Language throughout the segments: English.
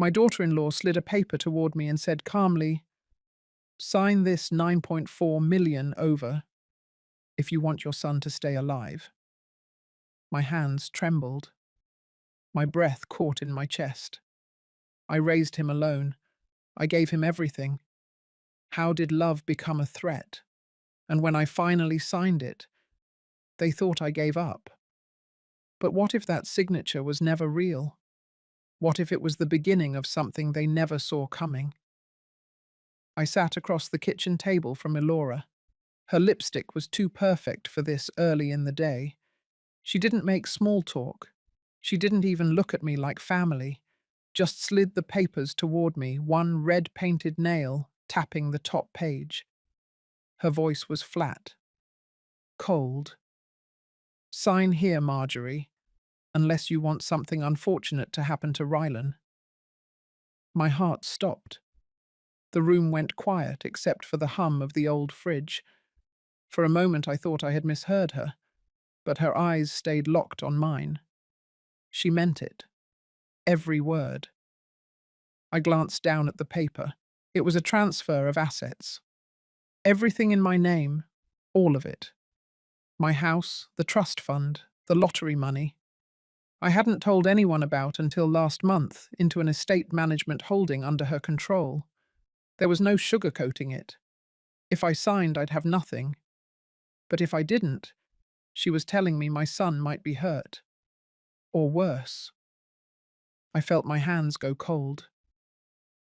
My daughter-in-law slid a paper toward me and said calmly, "Sign this 9.4 million over if you want your son to stay alive." My hands trembled. My breath caught in my chest. I raised him alone. I gave him everything. How did love become a threat? And when I finally signed it, they thought I gave up. But what if that signature was never real? What if it was the beginning of something they never saw coming? I sat across the kitchen table from Elora. Her lipstick was too perfect for this early in the day. She didn't make small talk. She didn't even look at me like family, just slid the papers toward me, one red-painted nail tapping the top page. Her voice was flat, cold. "Sign here, Marjorie, unless you want something unfortunate to happen to Rylan." My heart stopped. The room went quiet except for the hum of the old fridge. For a moment I thought I had misheard her, but her eyes stayed locked on mine. She meant it. Every word. I glanced down at the paper. It was a transfer of assets. Everything in my name, all of it. My house, the trust fund, the lottery money. I hadn't told anyone about until last month into an estate management holding under her control. There was no sugarcoating it. If I signed, I'd have nothing. But if I didn't, she was telling me my son might be hurt. Or worse. I felt my hands go cold.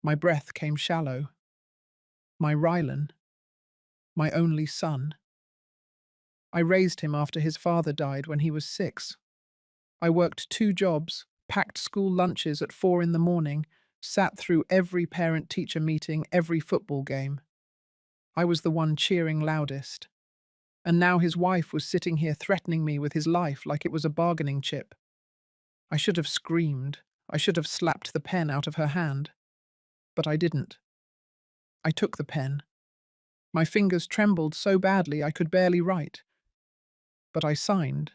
My breath came shallow. My Rylan. My only son. I raised him after his father died when he was 6. I worked 2 jobs, packed school lunches at 4 in the morning, sat through every parent-teacher meeting, every football game. I was the one cheering loudest. And now his wife was sitting here threatening me with his life like it was a bargaining chip. I should have screamed. I should have slapped the pen out of her hand. But I didn't. I took the pen. My fingers trembled so badly I could barely write. But I signed.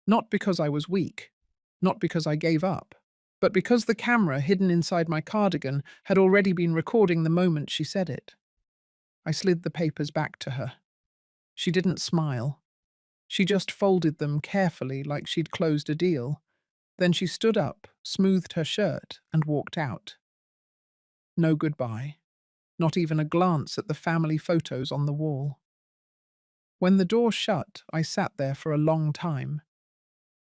Not because I was weak, not because I gave up, but because the camera hidden inside my cardigan had already been recording the moment she said it. I slid the papers back to her. She didn't smile. She just folded them carefully like she'd closed a deal. Then she stood up, smoothed her shirt, and walked out. No goodbye. Not even a glance at the family photos on the wall. When the door shut, I sat there for a long time.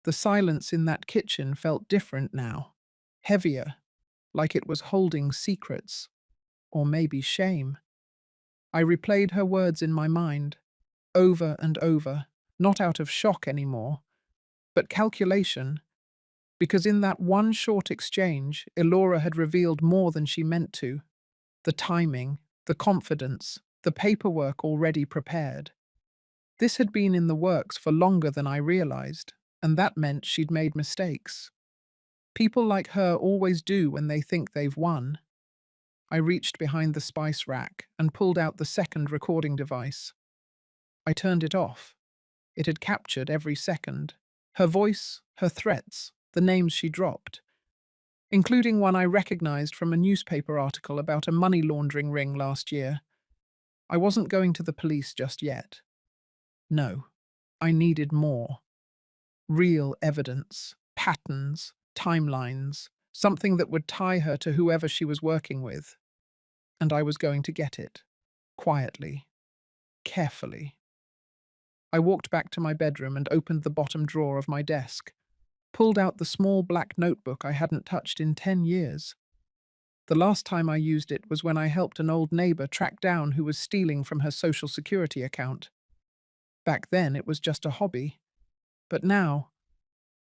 The silence in that kitchen felt different now, heavier, like it was holding secrets, or maybe shame. I replayed her words in my mind, over and over, not out of shock anymore, but calculation, because in that one short exchange, Elora had revealed more than she meant to. The timing, the confidence, the paperwork already prepared. This had been in the works for longer than I realized, and that meant she'd made mistakes. People like her always do when they think they've won. I reached behind the spice rack and pulled out the second recording device. I turned it off. It had captured every second. Her voice, her threats, the names she dropped, including one I recognized from a newspaper article about a money laundering ring last year. I wasn't going to the police just yet. No, I needed more. Real evidence, patterns, timelines, something that would tie her to whoever she was working with. And I was going to get it. Quietly. Carefully. I walked back to my bedroom and opened the bottom drawer of my desk, pulled out the small black notebook I hadn't touched in 10 years. The last time I used it was when I helped an old neighbor track down who was stealing from her Social Security account. Back then it was just a hobby, but now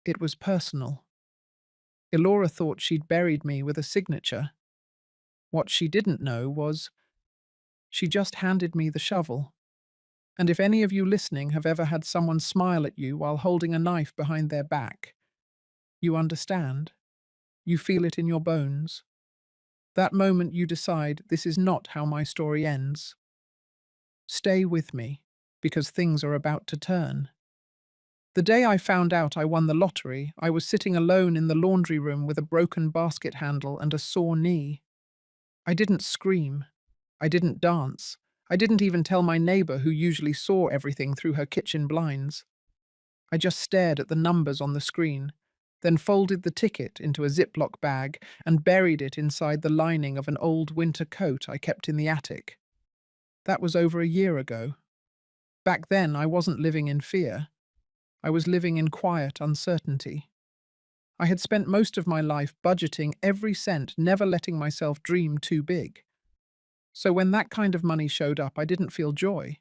it was personal. Elora thought she'd buried me with a signature. What she didn't know was she just handed me the shovel. And if any of you listening have ever had someone smile at you while holding a knife behind their back, you understand. You feel it in your bones. That moment you decide this is not how my story ends. Stay with me, because things are about to turn. The day I found out I won the lottery, I was sitting alone in the laundry room with a broken basket handle and a sore knee. I didn't scream. I didn't dance. I didn't even tell my neighbor who usually saw everything through her kitchen blinds. I just stared at the numbers on the screen, then folded the ticket into a Ziploc bag and buried it inside the lining of an old winter coat I kept in the attic. That was over a year ago. Back then, I wasn't living in fear. I was living in quiet uncertainty. I had spent most of my life budgeting every cent, never letting myself dream too big. So when that kind of money showed up, I didn't feel joy.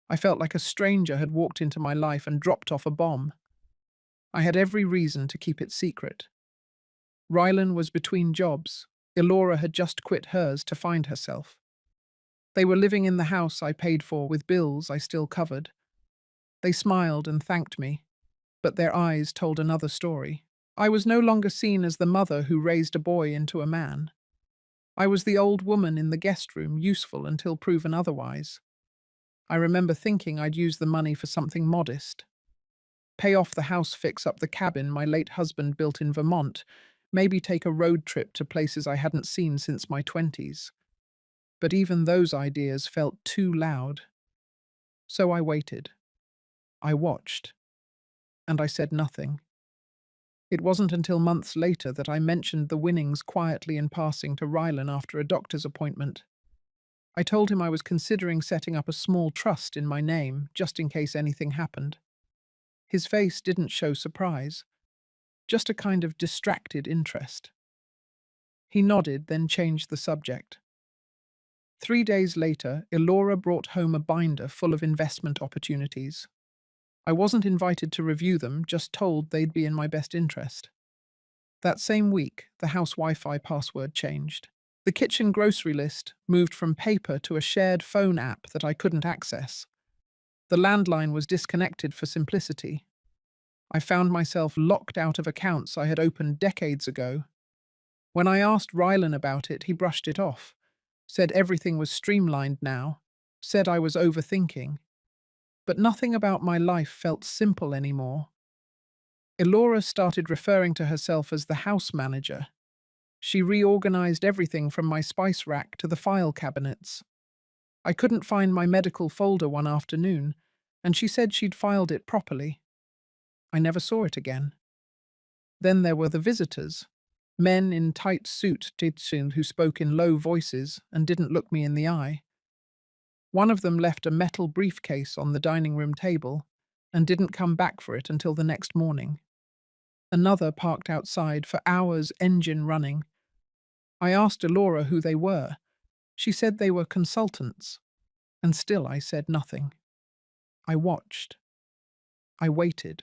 I felt like a stranger had walked into my life and dropped off a bomb. I had every reason to keep it secret. Rylan was between jobs. Elora had just quit hers to find herself. They were living in the house I paid for with bills I still covered. They smiled and thanked me, but their eyes told another story. I was no longer seen as the mother who raised a boy into a man. I was the old woman in the guest room, useful until proven otherwise. I remember thinking I'd use the money for something modest. Pay off the house, fix up the cabin my late husband built in Vermont, maybe take a road trip to places I hadn't seen since my 20s. But even those ideas felt too loud. So I waited. I watched. And I said nothing. It wasn't until months later that I mentioned the winnings quietly in passing to Rylan after a doctor's appointment. I told him I was considering setting up a small trust in my name, just in case anything happened. His face didn't show surprise, just a kind of distracted interest. He nodded, then changed the subject. 3 days later, Elora brought home a binder full of investment opportunities. I wasn't invited to review them, just told they'd be in my best interest. That same week, the house Wi-Fi password changed. The kitchen grocery list moved from paper to a shared phone app that I couldn't access. The landline was disconnected for simplicity. I found myself locked out of accounts I had opened decades ago. When I asked Rylan about it, he brushed it off, said everything was streamlined now, said I was overthinking. But nothing about my life felt simple anymore. Elora started referring to herself as the house manager. She reorganized everything from my spice rack to the file cabinets. I couldn't find my medical folder one afternoon, and she said she'd filed it properly. I never saw it again. Then there were the visitors, men in tight suits who spoke in low voices and didn't look me in the eye. One of them left a metal briefcase on the dining room table and didn't come back for it until the next morning. Another parked outside for hours, engine running. I asked Elora who they were. She said they were consultants, and still I said nothing. I watched. I waited.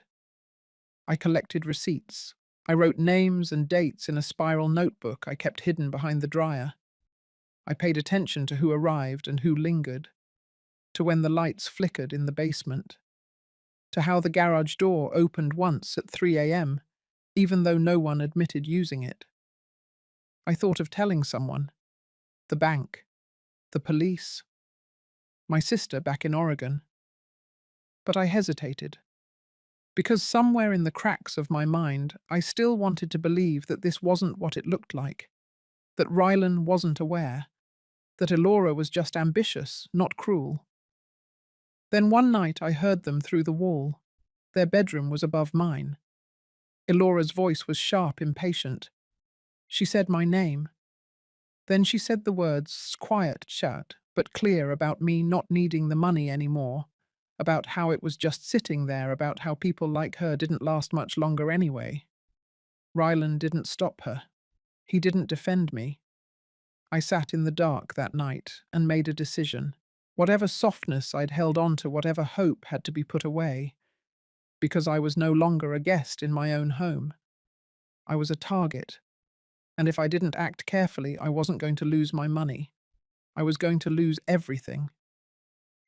I collected receipts. I wrote names and dates in a spiral notebook I kept hidden behind the dryer. I paid attention to who arrived and who lingered, to when the lights flickered in the basement, to how the garage door opened once at 3 a.m., even though no one admitted using it. I thought of telling someone, the bank, the police, my sister back in Oregon. But I hesitated, because somewhere in the cracks of my mind, I still wanted to believe that this wasn't what it looked like, that Rylan wasn't aware, that Elora was just ambitious, not cruel. Then one night I heard them through the wall. Their bedroom was above mine. Elora's voice was sharp, impatient. She said my name. Then she said the words, quiet, shut, but clear, about me not needing the money anymore, about how it was just sitting there, about how people like her didn't last much longer anyway. Rylan didn't stop her. He didn't defend me. I sat in the dark that night and made a decision. Whatever softness I'd held on to, whatever hope had to be put away, because I was no longer a guest in my own home. I was a target, and if I didn't act carefully, I wasn't going to lose my money. I was going to lose everything.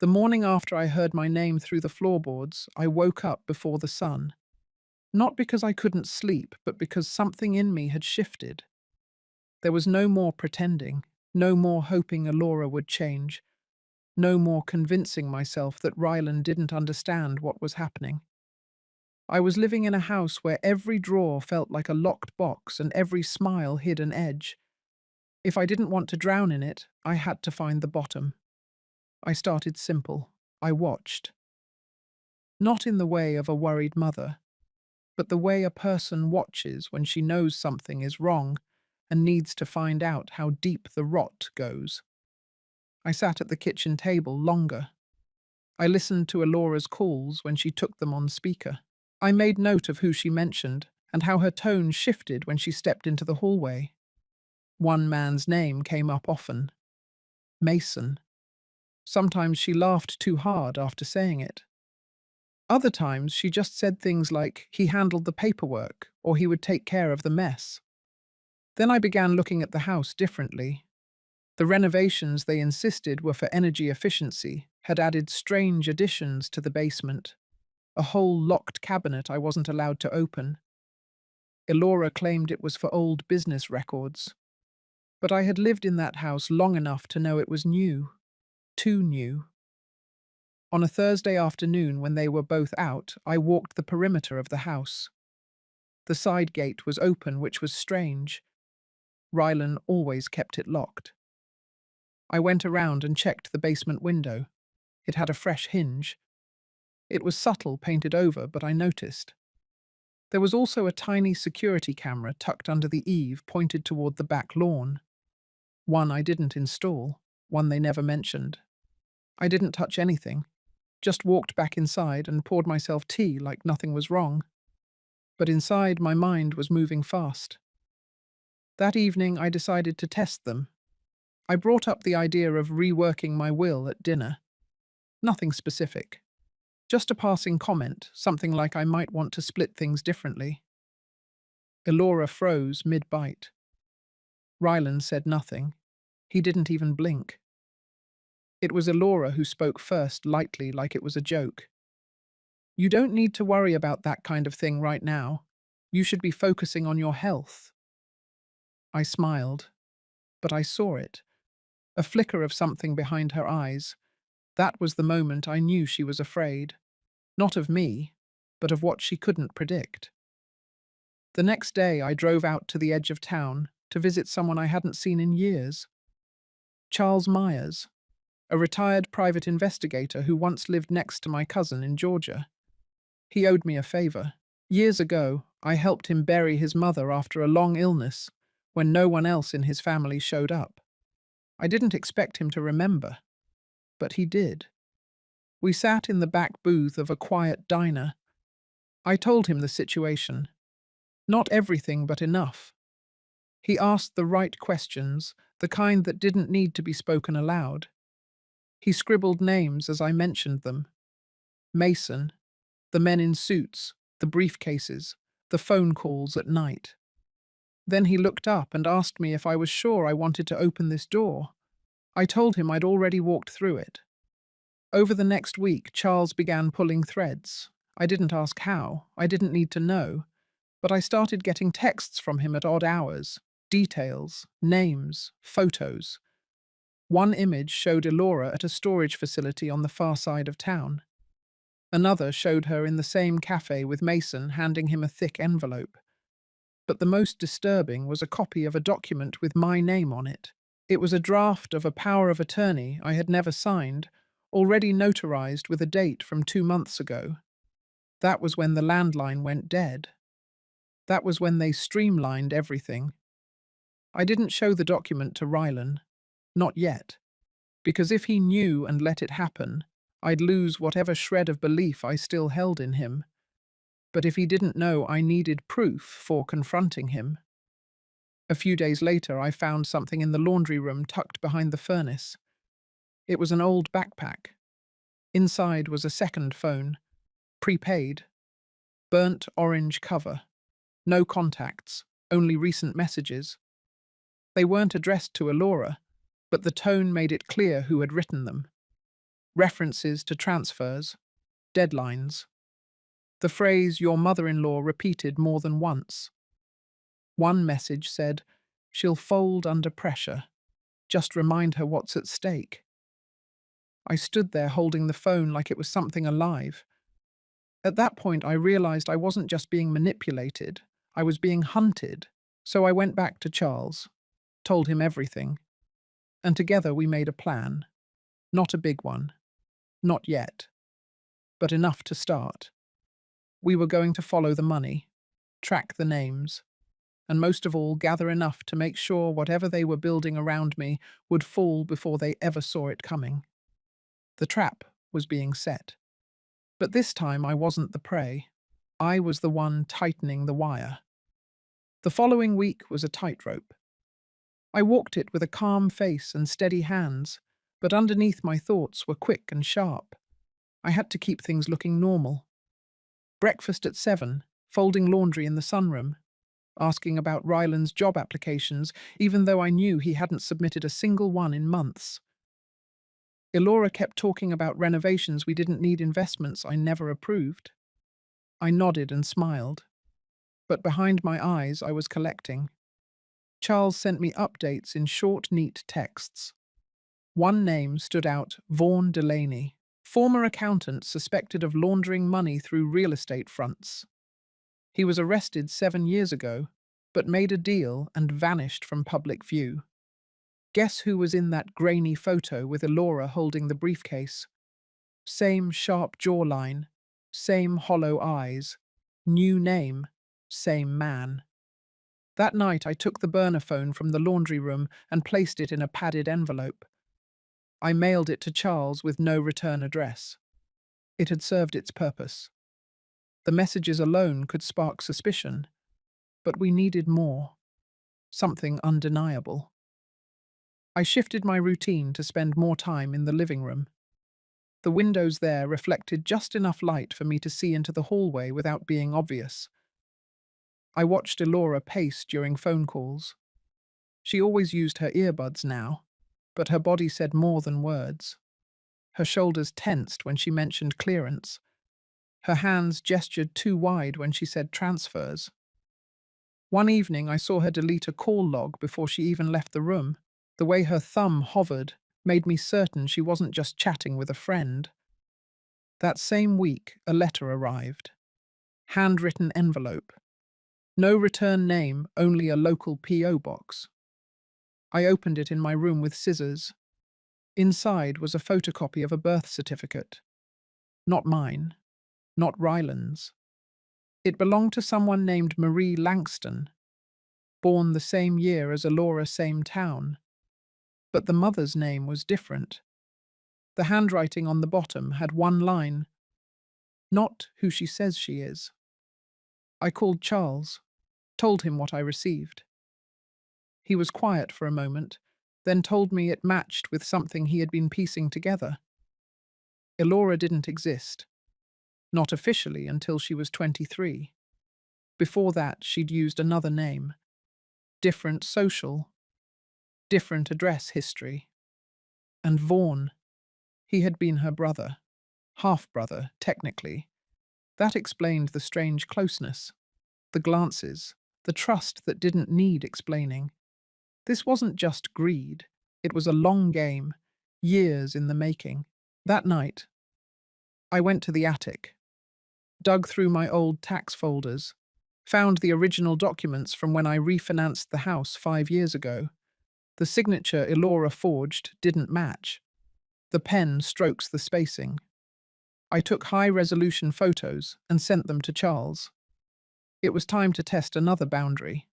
The morning after I heard my name through the floorboards, I woke up before the sun. Not because I couldn't sleep, but because something in me had shifted. There was no more pretending, no more hoping Elora would change, no more convincing myself that Rylan didn't understand what was happening. I was living in a house where every drawer felt like a locked box and every smile hid an edge. If I didn't want to drown in it, I had to find the bottom. I started simple. I watched. Not in the way of a worried mother, but the way a person watches when she knows something is wrong and needs to find out how deep the rot goes. I sat at the kitchen table longer. I listened to Alora's calls when she took them on speaker. I made note of who she mentioned and how her tone shifted when she stepped into the hallway. One man's name came up often: Mason. Sometimes she laughed too hard after saying it. Other times she just said things like he handled the paperwork or he would take care of the mess. Then I began looking at the house differently. The renovations they insisted were for energy efficiency had added strange additions to the basement. A whole locked cabinet I wasn't allowed to open. Elora claimed it was for old business records. But I had lived in that house long enough to know it was new. Too new. On a Thursday afternoon when they were both out, I walked the perimeter of the house. The side gate was open, which was strange. Rylan always kept it locked. I went around and checked the basement window. It had a fresh hinge. It was subtle, painted over, but I noticed. There was also a tiny security camera tucked under the eave, pointed toward the back lawn. One I didn't install, one they never mentioned. I didn't touch anything, just walked back inside and poured myself tea like nothing was wrong. But inside, my mind was moving fast. That evening, I decided to test them. I brought up the idea of reworking my will at dinner. Nothing specific. Just a passing comment, something like I might want to split things differently. Elora froze mid-bite. Rylan said nothing. He didn't even blink. It was Elora who spoke first, lightly, like it was a joke. You don't need to worry about that kind of thing right now. You should be focusing on your health. I smiled, but I saw it. A flicker of something behind her eyes. That was the moment I knew she was afraid. Not of me, but of what she couldn't predict. The next day I drove out to the edge of town to visit someone I hadn't seen in years. Charles Myers, a retired private investigator who once lived next to my cousin in Georgia. He owed me a favor. Years ago, I helped him bury his mother after a long illness when no one else in his family showed up. I didn't expect him to remember, but he did. We sat in the back booth of a quiet diner. I told him the situation. Not everything, but enough. He asked the right questions, the kind that didn't need to be spoken aloud. He scribbled names as I mentioned them. Mason, the men in suits, the briefcases, the phone calls at night. Then he looked up and asked me if I was sure I wanted to open this door. I told him I'd already walked through it. Over the next week, Charles began pulling threads. I didn't ask how, I didn't need to know, but I started getting texts from him at odd hours, details, names, photos. One image showed Elora at a storage facility on the far side of town. Another showed her in the same cafe with Mason handing him a thick envelope. But the most disturbing was a copy of a document with my name on it. It was a draft of a power of attorney I had never signed, already notarized with a date from 2 months ago. That was when the landline went dead. That was when they streamlined everything. I didn't show the document to Rylan. Not yet. Because if he knew and let it happen, I'd lose whatever shred of belief I still held in him. But if he didn't know, I needed proof for confronting him. A few days later, I found something in the laundry room tucked behind the furnace. It was an old backpack. Inside was a second phone, prepaid, burnt orange cover. No contacts, only recent messages. They weren't addressed to Elora, but the tone made it clear who had written them. References to transfers, deadlines. The phrase "your mother-in-law" repeated more than once. One message said, "She'll fold under pressure. Just remind her what's at stake." I stood there holding the phone like it was something alive. At that point, I realized I wasn't just being manipulated, I was being hunted. So I went back to Charles, told him everything, and together we made a plan. Not a big one, not yet, but enough to start. We were going to follow the money, track the names, and most of all, gather enough to make sure whatever they were building around me would fall before they ever saw it coming. The trap was being set. But this time I wasn't the prey. I was the one tightening the wire. The following week was a tightrope. I walked it with a calm face and steady hands, but underneath my thoughts were quick and sharp. I had to keep things looking normal. Breakfast at 7, folding laundry in the sunroom, asking about Ryland's job applications, even though I knew he hadn't submitted a single one in months. Elora kept talking about renovations we didn't need, investments I never approved. I nodded and smiled. But behind my eyes I was collecting. Charles sent me updates in short, neat texts. One name stood out: Vaughan Delaney, former accountant suspected of laundering money through real estate fronts. He was arrested 7 years ago, but made a deal and vanished from public view. Guess who was in that grainy photo with Elora holding the briefcase? Same sharp jawline, same hollow eyes, new name, same man. That night I took the burner phone from the laundry room and placed it in a padded envelope. I mailed it to Charles with no return address. It had served its purpose. The messages alone could spark suspicion, but we needed more. Something undeniable. I shifted my routine to spend more time in the living room. The windows there reflected just enough light for me to see into the hallway without being obvious. I watched Elora pace during phone calls. She always used her earbuds now, but her body said more than words. Her shoulders tensed when she mentioned clearance. Her hands gestured too wide when she said transfers. One evening I saw her delete a call log before she even left the room. The way her thumb hovered made me certain she wasn't just chatting with a friend. That same week, a letter arrived. Handwritten envelope. No return name, only a local P.O. box. I opened it in my room with scissors. Inside was a photocopy of a birth certificate. Not mine. Not Ryland's. It belonged to someone named Marie Langston, born the same year as Elora, same town. But the mother's name was different. The handwriting on the bottom had one line: "Not who she says she is." I called Charles, told him what I received. He was quiet for a moment, then told me it matched with something he had been piecing together. Elora didn't exist. Not officially until she was 23. Before that, she'd used another name. Different social, different address history. And Vaughan, he had been her brother. Half-brother, technically. That explained the strange closeness, the glances, the trust that didn't need explaining. This wasn't just greed. It was a long game, years in the making. That night, I went to the attic, dug through my old tax folders, found the original documents from when I refinanced the house 5 years ago. The signature Elora forged didn't match. The pen strokes the spacing. I took high-resolution photos and sent them to Charles. It was time to test another boundary.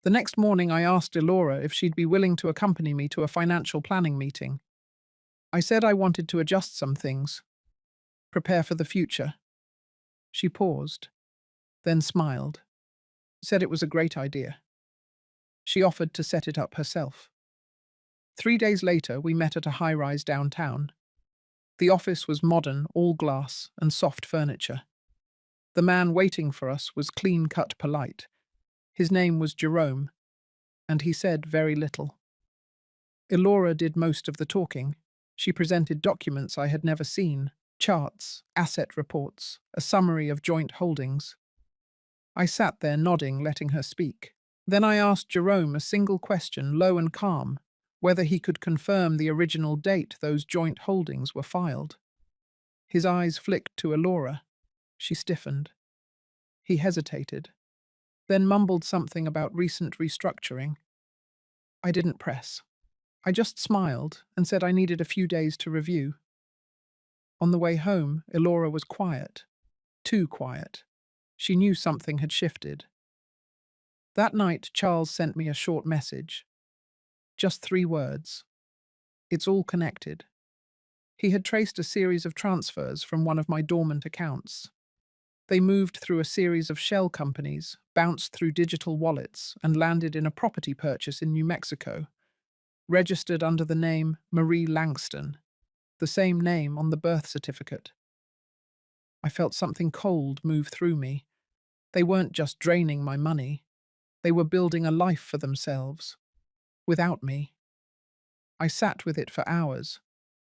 The next morning I asked Elora if she'd be willing to accompany me to a financial planning meeting. I said I wanted to adjust some things, prepare for the future. She paused, then smiled, said it was a great idea. She offered to set it up herself. 3 days later, we met at a high-rise downtown. The office was modern, all glass and soft furniture. The man waiting for us was clean-cut, polite. His name was Jerome, and he said very little. Elora did most of the talking. She presented documents I had never seen: charts, asset reports, a summary of joint holdings. I sat there nodding, letting her speak. Then I asked Jerome a single question, low and calm: whether he could confirm the original date those joint holdings were filed. His eyes flicked to Elora. She stiffened. He hesitated, then mumbled something about recent restructuring. I didn't press. I just smiled and said I needed a few days to review. On the way home, Elora was quiet. Too quiet. She knew something had shifted. That night, Charles sent me a short message. Just 3 words. It's all connected. He had traced a series of transfers from one of my dormant accounts. They moved through a series of shell companies, bounced through digital wallets, and landed in a property purchase in New Mexico, registered under the name Marie Langston, the same name on the birth certificate. I felt something cold move through me. They weren't just draining my money. They were building a life for themselves. Without me. I sat with it for hours,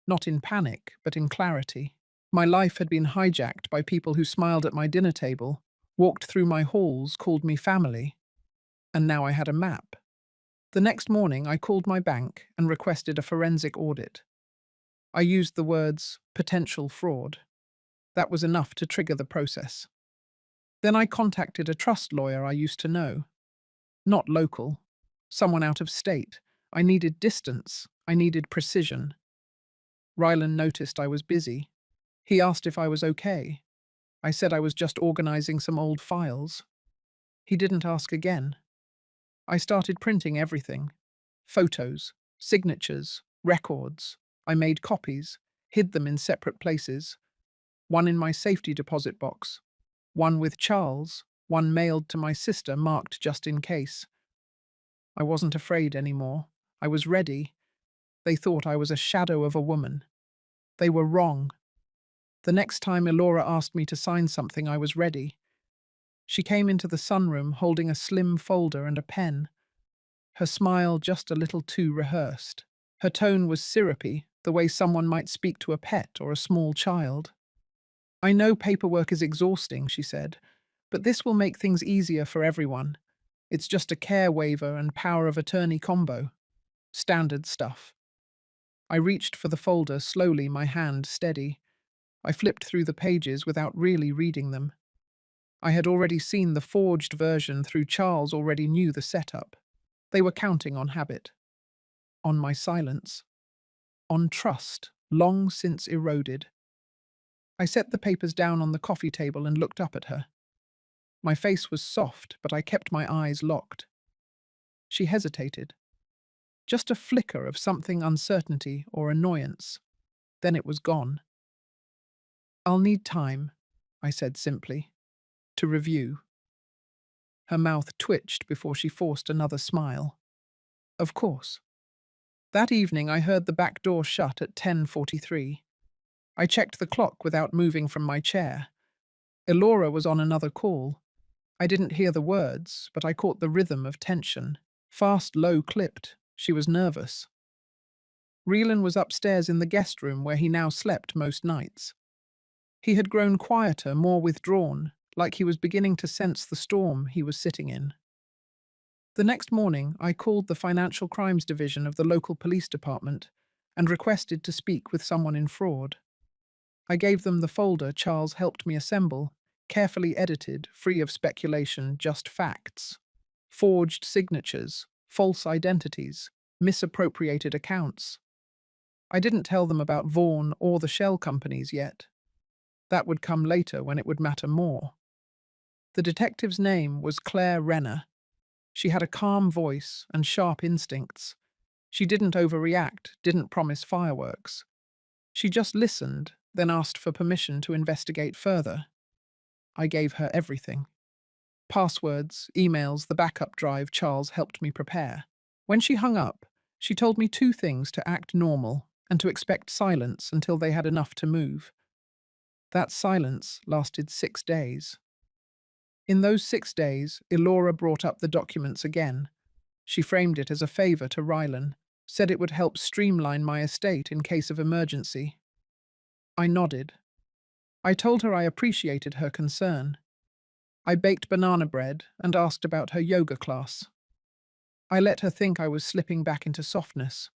not in panic, but in clarity. My life had been hijacked by people who smiled at my dinner table, walked through my halls, called me family, and now I had a map. The next morning, I called my bank and requested a forensic audit. I used the words potential fraud. That was enough to trigger the process. Then I contacted a trust lawyer I used to know. Not local, someone out of state. I needed distance. I needed precision. Rylan noticed I was busy. He asked if I was okay. I said I was just organizing some old files. He didn't ask again. I started printing everything. Photos, signatures, records. I made copies, hid them in separate places. One in my safety deposit box, one with Charles, one mailed to my sister marked just in case. I wasn't afraid anymore. I was ready. They thought I was a shadow of a woman. They were wrong. The next time Elora asked me to sign something, I was ready. She came into the sunroom holding a slim folder and a pen. Her smile just a little too rehearsed. Her tone was syrupy, the way someone might speak to a pet or a small child. I know paperwork is exhausting, she said, but this will make things easier for everyone. It's just a care waiver and power of attorney combo. Standard stuff. I reached for the folder slowly, my hand steady. I flipped through the pages without really reading them. I had already seen the forged version through Charles already knew the setup. They were counting on habit. On my silence. On trust, long since eroded. I set the papers down on the coffee table and looked up at her. My face was soft, but I kept my eyes locked. She hesitated. Just a flicker of something uncertainty or annoyance. Then it was gone. I'll need time, I said simply, to review. Her mouth twitched before she forced another smile. Of course. That evening I heard the back door shut at 10:43. I checked the clock without moving from my chair. Elora was on another call. I didn't hear the words, but I caught the rhythm of tension. Fast, low-clipped. She was nervous. Reelan was upstairs in the guest room where he now slept most nights. He had grown quieter, more withdrawn, like he was beginning to sense the storm he was sitting in. The next morning, I called the Financial Crimes Division of the local police department and requested to speak with someone in fraud. I gave them the folder Charles helped me assemble, carefully edited, free of speculation, just facts. Forged signatures, false identities, misappropriated accounts. I didn't tell them about Vaughan or the shell companies yet. That would come later when it would matter more. The detective's name was Claire Renner. She had a calm voice and sharp instincts. She didn't overreact, didn't promise fireworks. She just listened, then asked for permission to investigate further. I gave her everything. Passwords, emails, the backup drive Charles helped me prepare. When she hung up, she told me 2 things: to act normal and to expect silence until they had enough to move. That silence lasted 6 days. In those 6 days, Elora brought up the documents again. She framed it as a favor to Rylan, said it would help streamline my estate in case of emergency. I nodded. I told her I appreciated her concern. I baked banana bread and asked about her yoga class. I let her think I was slipping back into softness.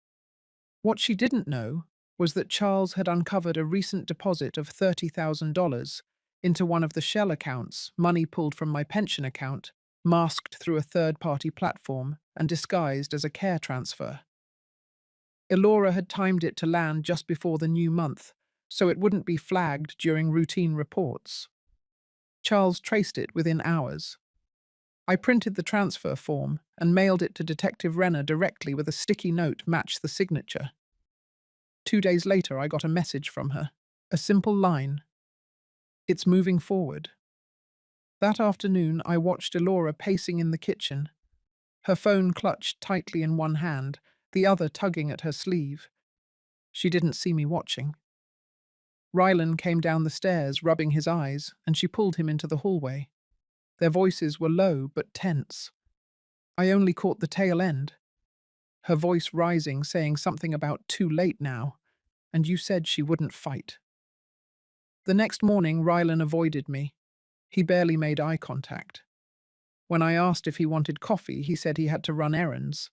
What she didn't know was that Charles had uncovered a recent deposit of $30,000 into one of the shell accounts, money pulled from my pension account, masked through a third-party platform and disguised as a care transfer. Elora had timed it to land just before the new month, so it wouldn't be flagged during routine reports. Charles traced it within hours. I printed the transfer form and mailed it to Detective Renner directly with a sticky note matched the signature. 2 days later, I got a message from her. A simple line. It's moving forward. That afternoon, I watched Elora pacing in the kitchen, her phone clutched tightly in one hand, the other tugging at her sleeve. She didn't see me watching. Rylan came down the stairs, rubbing his eyes, and she pulled him into the hallway. Their voices were low but tense. I only caught the tail end. Her voice rising, saying something about too late now, and you said she wouldn't fight. The next morning, Rylan avoided me. He barely made eye contact. When I asked if he wanted coffee, he said he had to run errands.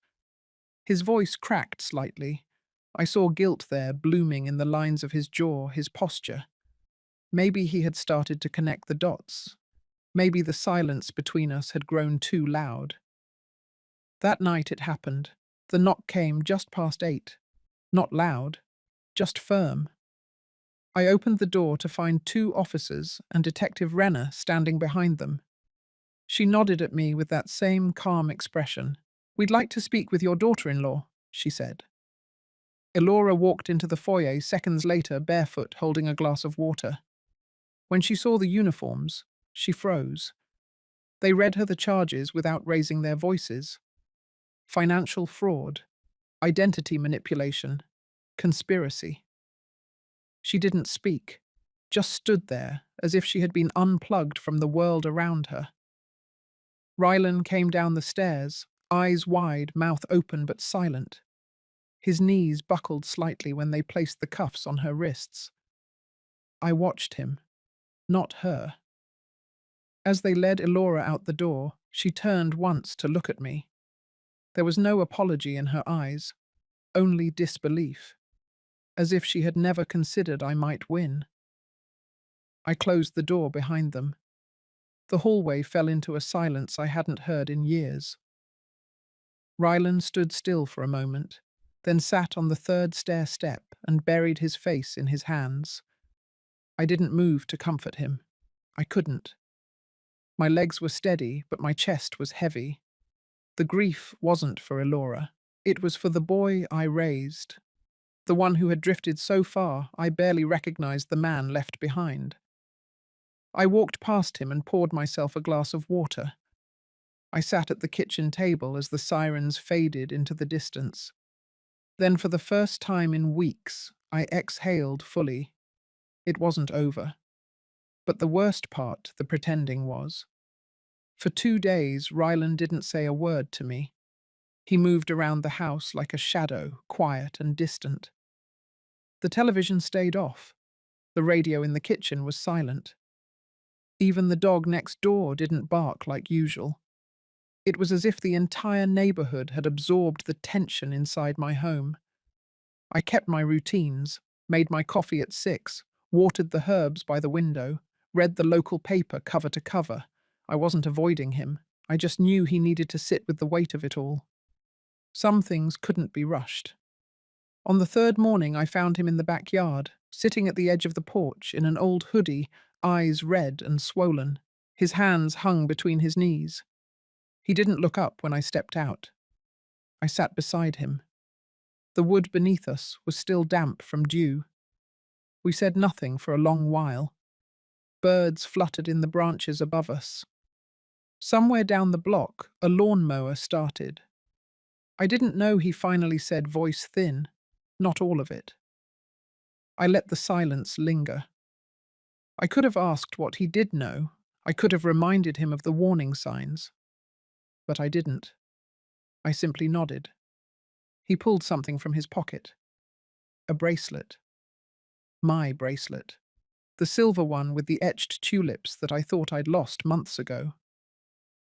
His voice cracked slightly. I saw guilt there blooming in the lines of his jaw, his posture. Maybe he had started to connect the dots. Maybe the silence between us had grown too loud. That night it happened. The knock came just past 8. Not loud, just firm. I opened the door to find 2 officers and Detective Renner standing behind them. She nodded at me with that same calm expression. "We'd like to speak with your daughter-in-law," she said. Elora walked into the foyer seconds later, barefoot, holding a glass of water. When she saw the uniforms, she froze. They read her the charges without raising their voices. Financial fraud, identity manipulation, conspiracy. She didn't speak, just stood there as if she had been unplugged from the world around her. Rylan came down the stairs, eyes wide, mouth open but silent. His knees buckled slightly when they placed the cuffs on her wrists. I watched him, not her. As they led Elora out the door, she turned once to look at me. There was no apology in her eyes, only disbelief, as if she had never considered I might win. I closed the door behind them. The hallway fell into a silence I hadn't heard in years. Rylan stood still for a moment, then sat on the 3rd stair step and buried his face in his hands. I didn't move to comfort him. I couldn't. My legs were steady, but my chest was heavy. The grief wasn't for Elora. It was for the boy I raised. The one who had drifted so far, I barely recognized the man left behind. I walked past him and poured myself a glass of water. I sat at the kitchen table as the sirens faded into the distance. Then, for the first time in weeks, I exhaled fully. It wasn't over. But the worst part, the pretending, was. For 2 days, Rylan didn't say a word to me. He moved around the house like a shadow, quiet and distant. The television stayed off. The radio in the kitchen was silent. Even the dog next door didn't bark like usual. It was as if the entire neighborhood had absorbed the tension inside my home. I kept my routines, made my coffee at 6, watered the herbs by the window, read the local paper cover to cover. I wasn't avoiding him. I just knew he needed to sit with the weight of it all. Some things couldn't be rushed. On the 3rd morning, I found him in the backyard, sitting at the edge of the porch in an old hoodie, eyes red and swollen. His hands hung between his knees. He didn't look up when I stepped out. I sat beside him. The wood beneath us was still damp from dew. We said nothing for a long while. Birds fluttered in the branches above us. Somewhere down the block, a lawnmower started. I didn't know he finally said, voice thin, not all of it. I let the silence linger. I could have asked what he did know. I could have reminded him of the warning signs. But I didn't. I simply nodded. He pulled something from his pocket. A bracelet. My bracelet. The silver one with the etched tulips that I thought I'd lost months ago.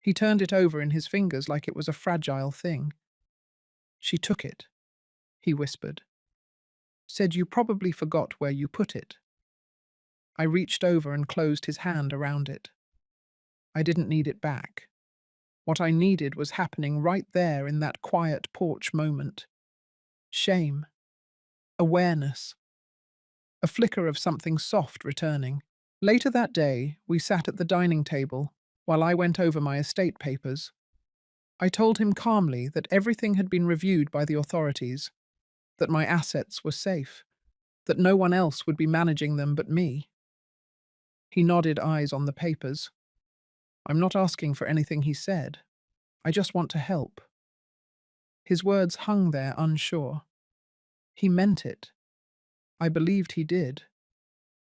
He turned it over in his fingers like it was a fragile thing. "She took it," he whispered. "Said you probably forgot where you put it." I reached over and closed his hand around it. I didn't need it back. What I needed was happening right there in that quiet porch moment. Shame. Awareness. A flicker of something soft returning. Later that day, we sat at the dining table while I went over my estate papers. I told him calmly that everything had been reviewed by the authorities, that my assets were safe, that no one else would be managing them but me. He nodded, eyes on the papers. I'm not asking for anything, he said. I just want to help. His words hung there unsure. He meant it. I believed he did.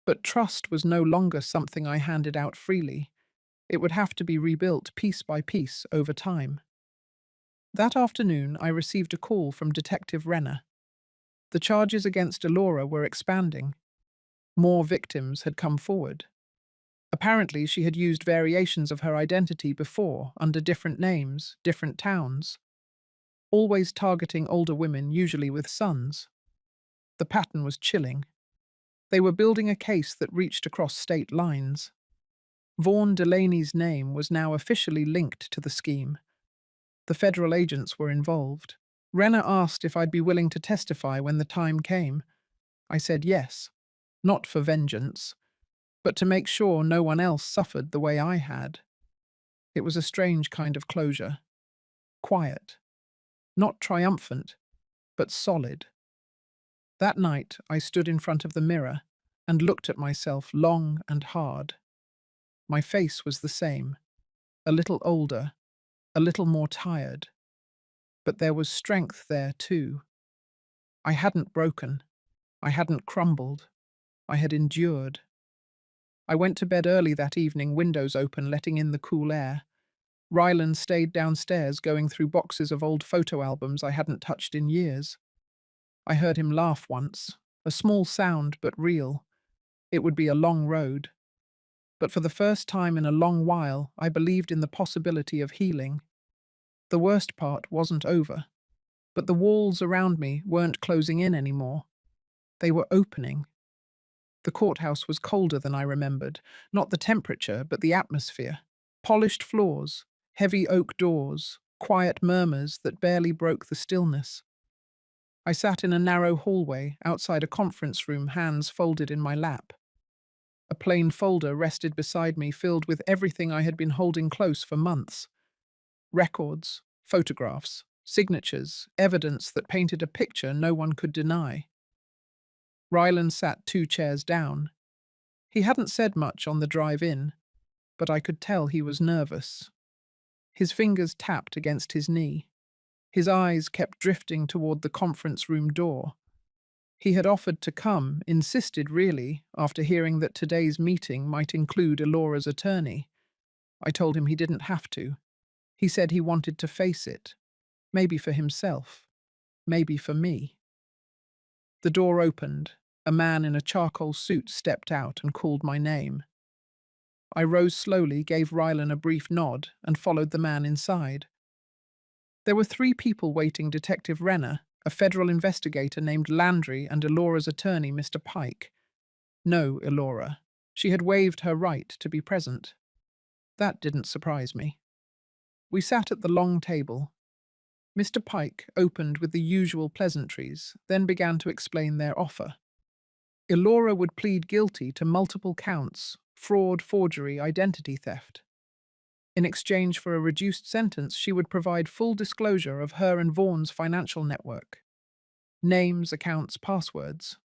But trust was no longer something I handed out freely. It would have to be rebuilt piece by piece over time. That afternoon, I received a call from Detective Renner. The charges against Elora were expanding. More victims had come forward. Apparently, she had used variations of her identity before, under different names, different towns. Always targeting older women, usually with sons. The pattern was chilling. They were building a case that reached across state lines. Vaughan Delaney's name was now officially linked to the scheme. The federal agents were involved. Renner asked if I'd be willing to testify when the time came. I said yes, not for vengeance, but to make sure no one else suffered the way I had. It was a strange kind of closure. Quiet. Not triumphant, but solid. That night, I stood in front of the mirror and looked at myself long and hard. My face was the same, a little older, a little more tired. But there was strength there, too. I hadn't broken. I hadn't crumbled. I had endured. I went to bed early that evening, windows open, letting in the cool air. Ryland stayed downstairs, going through boxes of old photo albums I hadn't touched in years. I heard him laugh once, a small sound but real. It would be a long road. But for the first time in a long while, I believed in the possibility of healing. The worst part wasn't over, but the walls around me weren't closing in anymore. They were opening. The courthouse was colder than I remembered, not the temperature, but the atmosphere. Polished floors, heavy oak doors, quiet murmurs that barely broke the stillness. I sat in a narrow hallway outside a conference room, hands folded in my lap. A plain folder rested beside me, filled with everything I had been holding close for months. Records, photographs, signatures, evidence that painted a picture no one could deny. Ryland sat 2 chairs down. He hadn't said much on the drive in, but I could tell he was nervous. His fingers tapped against his knee. His eyes kept drifting toward the conference room door. He had offered to come, insisted really, after hearing that today's meeting might include Elora's attorney. I told him he didn't have to. He said he wanted to face it. Maybe for himself. Maybe for me. The door opened. A man in a charcoal suit stepped out and called my name. I rose slowly, gave Ryland a brief nod, and followed the man inside. There were 3 people waiting: Detective Renner, a federal investigator named Landry, and Elora's attorney, Mr. Pike. No, Elora. She had waived her right to be present. That didn't surprise me. We sat at the long table. Mr. Pike opened with the usual pleasantries, then began to explain their offer. Elora would plead guilty to multiple counts: fraud, forgery, identity theft. In exchange for a reduced sentence, she would provide full disclosure of her and Vaughan's financial network. Names, accounts, passwords.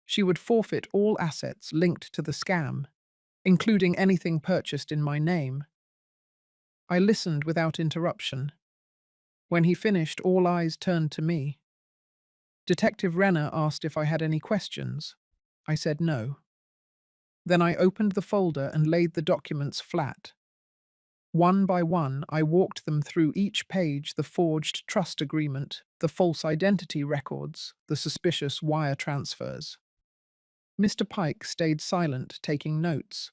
She would forfeit all assets linked to the scam, including anything purchased in my name. I listened without interruption. When he finished, all eyes turned to me. Detective Renner asked if I had any questions. I said no. Then I opened the folder and laid the documents flat. One by one, I walked them through each page: the forged trust agreement, the false identity records, the suspicious wire transfers. Mr. Pike stayed silent, taking notes.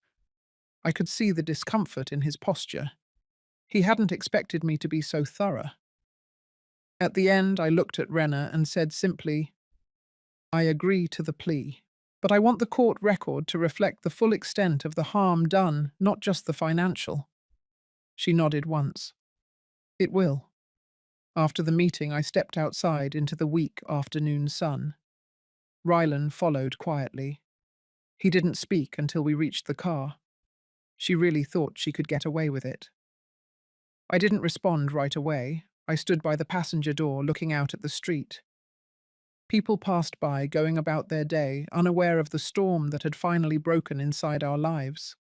I could see the discomfort in his posture. He hadn't expected me to be so thorough. At the end, I looked at Renner and said simply, I agree to the plea. But I want the court record to reflect the full extent of the harm done, not just the financial. She nodded once. It will. After the meeting, I stepped outside into the weak afternoon sun. Rylan followed quietly. He didn't speak until we reached the car. She really thought she could get away with it. I didn't respond right away. I stood by the passenger door looking out at the street. People passed by, going about their day, unaware of the storm that had finally broken inside our lives.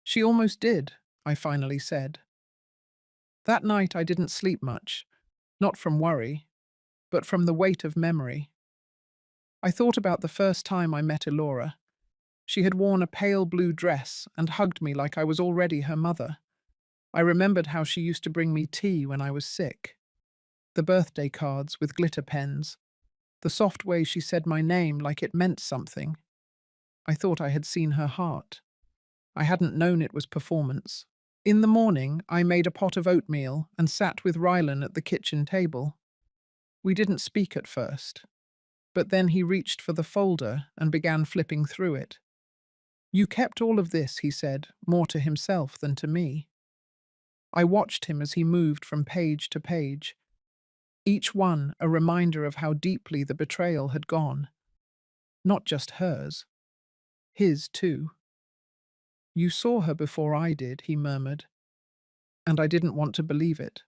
She almost did, I finally said. That night I didn't sleep much, not from worry, but from the weight of memory. I thought about the first time I met Elora. She had worn a pale blue dress and hugged me like I was already her mother. I remembered how she used to bring me tea when I was sick. The birthday cards with glitter pens. The soft way she said my name like it meant something. I thought I had seen her heart. I hadn't known it was performance. In the morning, I made a pot of oatmeal and sat with Rylan at the kitchen table. We didn't speak at first, but then he reached for the folder and began flipping through it. You kept all of this, he said, more to himself than to me. I watched him as he moved from page to page, each one a reminder of how deeply the betrayal had gone. Not just hers, his too. You saw her before I did, he murmured, and I didn't want to believe it.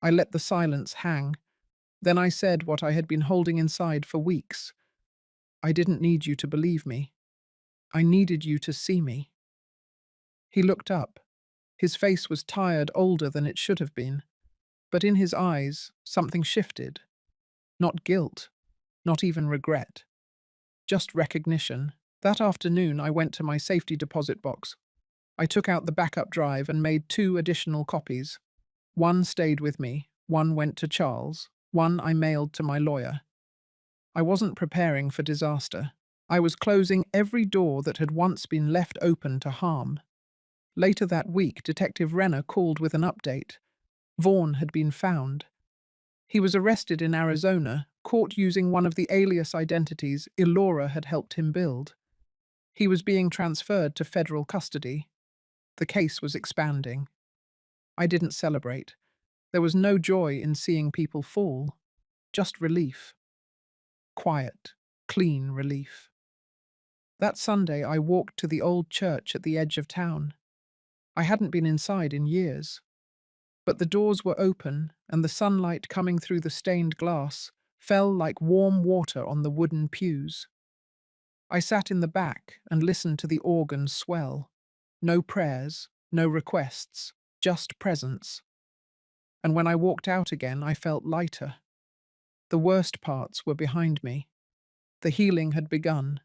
I let the silence hang. Then I said what I had been holding inside for weeks. I didn't need you to believe me. I needed you to see me. He looked up. His face was tired, older than it should have been. But in his eyes, something shifted. Not guilt, not even regret. Just recognition. That afternoon, I went to my safety deposit box. I took out the backup drive and made 2 additional copies. One stayed with me, one went to Charles, one I mailed to my lawyer. I wasn't preparing for disaster. I was closing every door that had once been left open to harm. Later that week, Detective Renner called with an update. Vaughn had been found. He was arrested in Arizona, caught using one of the alias identities Elora had helped him build. He was being transferred to federal custody. The case was expanding. I didn't celebrate. There was no joy in seeing people fall, just relief. Quiet, clean relief. That Sunday, I walked to the old church at the edge of town. I hadn't been inside in years. But the doors were open, and the sunlight coming through the stained glass fell like warm water on the wooden pews. I sat in the back and listened to the organ swell. No prayers, no requests, just presence. And when I walked out again, I felt lighter. The worst parts were behind me. The healing had begun.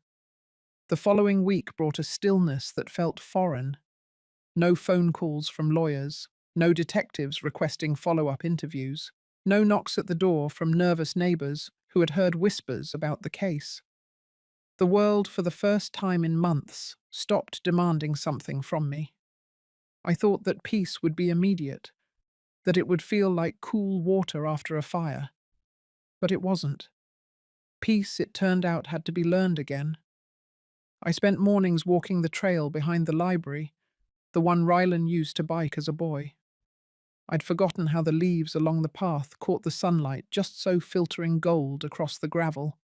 The following week brought a stillness that felt foreign. No phone calls from lawyers, no detectives requesting follow-up interviews, no knocks at the door from nervous neighbors who had heard whispers about the case. The world, for the first time in months, stopped demanding something from me. I thought that peace would be immediate, that it would feel like cool water after a fire. But it wasn't. Peace, it turned out, had to be learned again. I spent mornings walking the trail behind the library, the one Rylan used to bike as a boy. I'd forgotten how the leaves along the path caught the sunlight just so filtering gold across the gravel.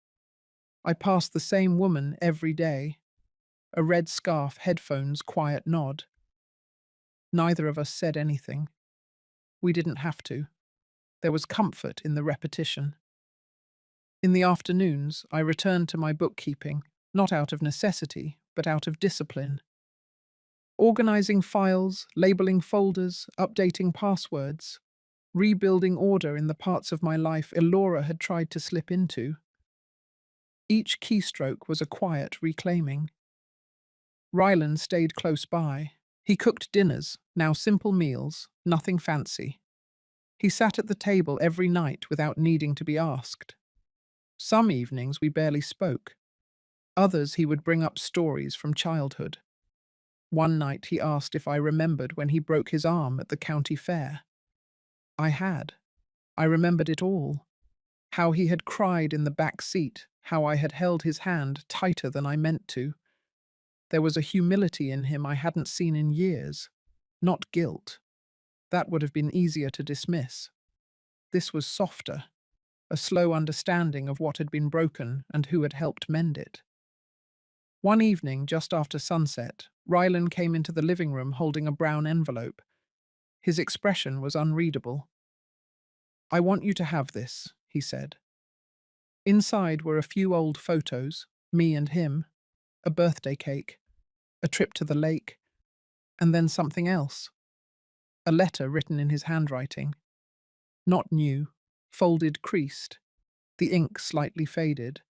I passed the same woman every day. A red scarf, headphones, quiet nod. Neither of us said anything. We didn't have to. There was comfort in the repetition. In the afternoons, I returned to my bookkeeping, not out of necessity, but out of discipline. Organizing files, labeling folders, updating passwords, rebuilding order in the parts of my life Elora had tried to slip into. Each keystroke was a quiet reclaiming. Rylan stayed close by. He cooked dinners, now simple meals, nothing fancy. He sat at the table every night without needing to be asked. Some evenings we barely spoke. Others he would bring up stories from childhood. One night he asked if I remembered when he broke his arm at the county fair. I had. I remembered it all. How he had cried in the back seat, how I had held his hand tighter than I meant to. There was a humility in him I hadn't seen in years. Not guilt. That would have been easier to dismiss. This was softer, a slow understanding of what had been broken and who had helped mend it. One evening, just after sunset, Rylan came into the living room holding a brown envelope. His expression was unreadable. "I want you to have this," he said. Inside were a few old photos, me and him, a birthday cake, a trip to the lake, and then something else. A letter written in his handwriting. Not new, folded creased, the ink slightly faded.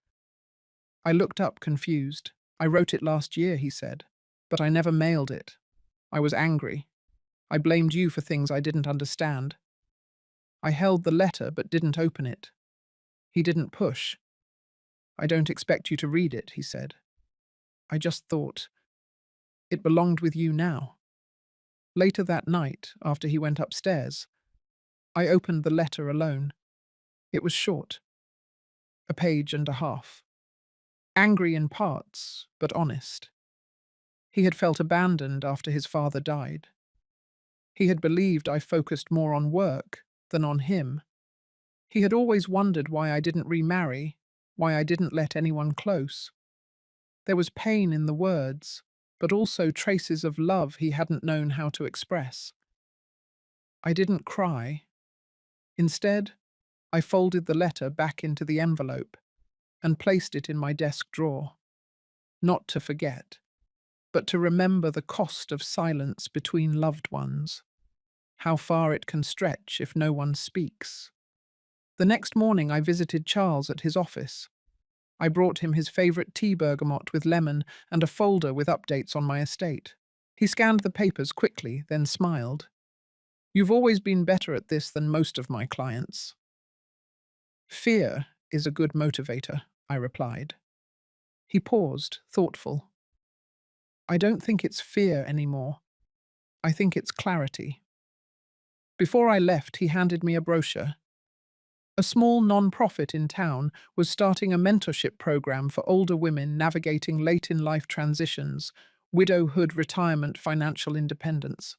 I looked up confused. "I wrote it last year," he said, "but I never mailed it. I was angry. I blamed you for things I didn't understand." I held the letter but didn't open it. He didn't push. "I don't expect you to read it," he said. "I just thought it belonged with you now." Later that night, after he went upstairs, I opened the letter alone. It was short, a page and a half. Angry in parts, but honest. He had felt abandoned after his father died. He had believed I focused more on work than on him. He had always wondered why I didn't remarry, why I didn't let anyone close. There was pain in the words, but also traces of love he hadn't known how to express. I didn't cry. Instead, I folded the letter back into the envelope and placed it in my desk drawer. Not to forget, but to remember the cost of silence between loved ones, how far it can stretch if no one speaks. The next morning I visited Charles at his office. I brought him his favourite tea bergamot with lemon and a folder with updates on my estate. He scanned the papers quickly, then smiled. "You've always been better at this than most of my clients." "Fear is a good motivator," I replied. He paused, thoughtful. "I don't think it's fear anymore. I think it's clarity." Before I left, he handed me a brochure. A small non-profit in town was starting a mentorship program for older women navigating late-in-life transitions, widowhood, retirement, financial independence.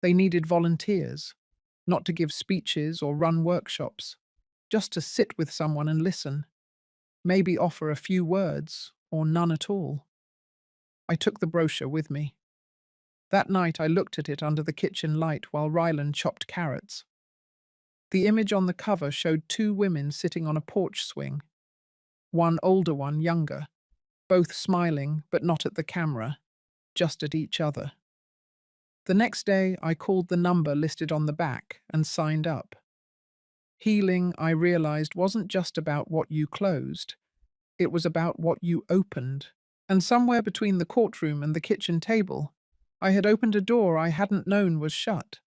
They needed volunteers, not to give speeches or run workshops, just to sit with someone and listen, maybe offer a few words or none at all. I took the brochure with me. That night I looked at it under the kitchen light while Rylan chopped carrots. The image on the cover showed two women sitting on a porch swing, one older, one younger, both smiling but not at the camera, just at each other. The next day I called the number listed on the back and signed up. Healing, I realized, wasn't just about what you closed, it was about what you opened. And somewhere between the courtroom and the kitchen table, I had opened a door I hadn't known was shut.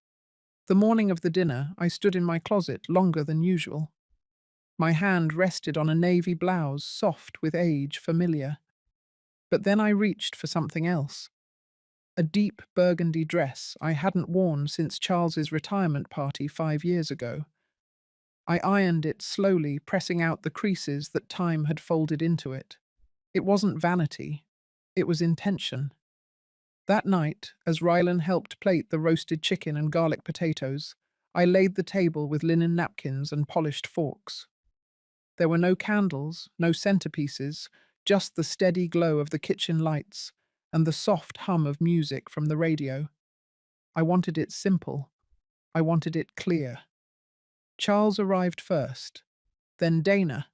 The morning of the dinner, I stood in my closet longer than usual. My hand rested on a navy blouse, soft with age, familiar. But then I reached for something else. A deep burgundy dress I hadn't worn since Charles's retirement party 5 years ago. I ironed it slowly, pressing out the creases that time had folded into it. It wasn't vanity. It was intention. That night, as Rylan helped plate the roasted chicken and garlic potatoes, I laid the table with linen napkins and polished forks. There were no candles, no centerpieces, just the steady glow of the kitchen lights and the soft hum of music from the radio. I wanted it simple. I wanted it clear. Charles arrived first, then Dana,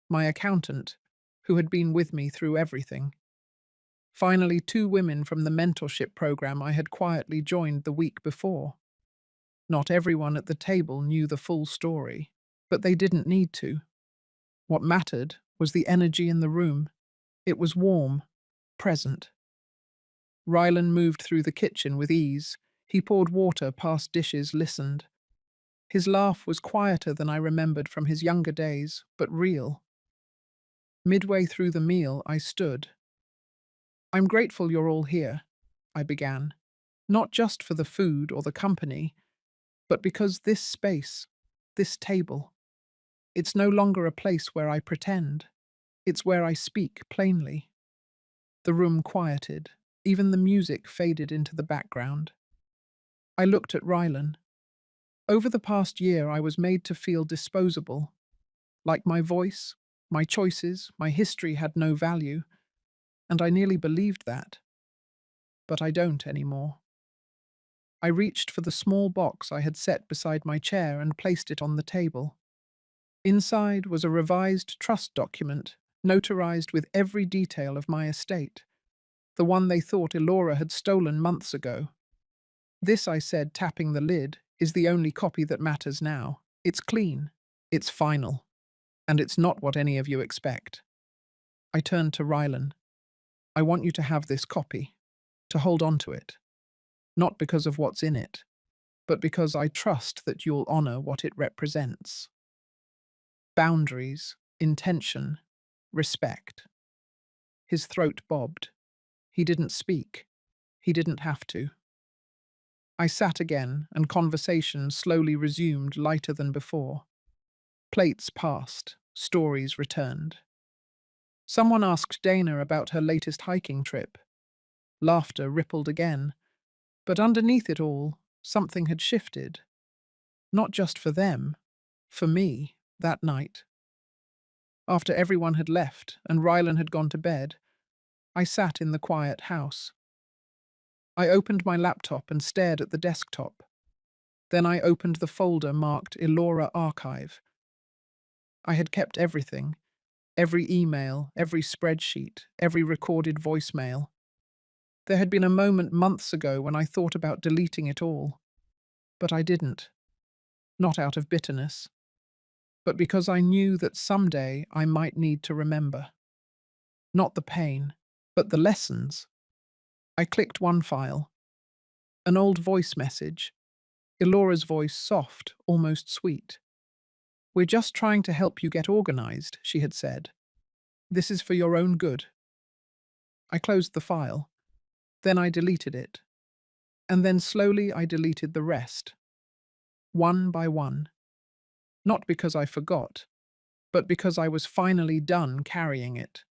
my accountant, who had been with me through everything. Finally, two women from the mentorship program I had quietly joined the week before. Not everyone at the table knew the full story, but they didn't need to. What mattered was the energy in the room. It was warm, present. Rylan moved through the kitchen with ease. He poured water past dishes, listened. His laugh was quieter than I remembered from his younger days, but real. Midway through the meal, I stood. "I'm grateful you're all here," I began, "not just for the food or the company, but because this space, this table, it's no longer a place where I pretend. It's where I speak plainly. The room quieted. Even the music faded into the background. I looked at Rylan. Over the past year, I was made to feel disposable, like my voice, my choices, my history had no value, and I nearly believed that. But I don't anymore. I reached for the small box I had set beside my chair and placed it on the table. Inside was a revised trust document, notarized with every detail of my estate, the one they thought Elora had stolen months ago. This, I said, tapping the lid, is the only copy that matters now. It's clean, it's final, and it's not what any of you expect. I turned to Rylan. I want you to have this copy, to hold on to it, not because of what's in it, but because I trust that you'll honor what it represents. Boundaries, intention, respect. His throat bobbed. He didn't speak. He didn't have to. I sat again, and conversation slowly resumed, lighter than before. Plates passed, stories returned. Someone asked Dana about her latest hiking trip. Laughter rippled again, but underneath it all, something had shifted. Not just for them, for me, that night. After everyone had left and Rylan had gone to bed, I sat in the quiet house. I opened my laptop and stared at the desktop. Then I opened the folder marked Elora Archive. I had kept everything, every email, every spreadsheet, every recorded voicemail. There had been a moment months ago when I thought about deleting it all. But I didn't. Not out of bitterness, but because I knew that someday I might need to remember. Not the pain, but the lessons. I clicked one file. An old voice message. Elora's voice soft, almost sweet. "We're just trying to help you get organized," she had said. "This is for your own good." I closed the file. Then I deleted it. And then slowly I deleted the rest. One by one. Not because I forgot, but because I was finally done carrying it.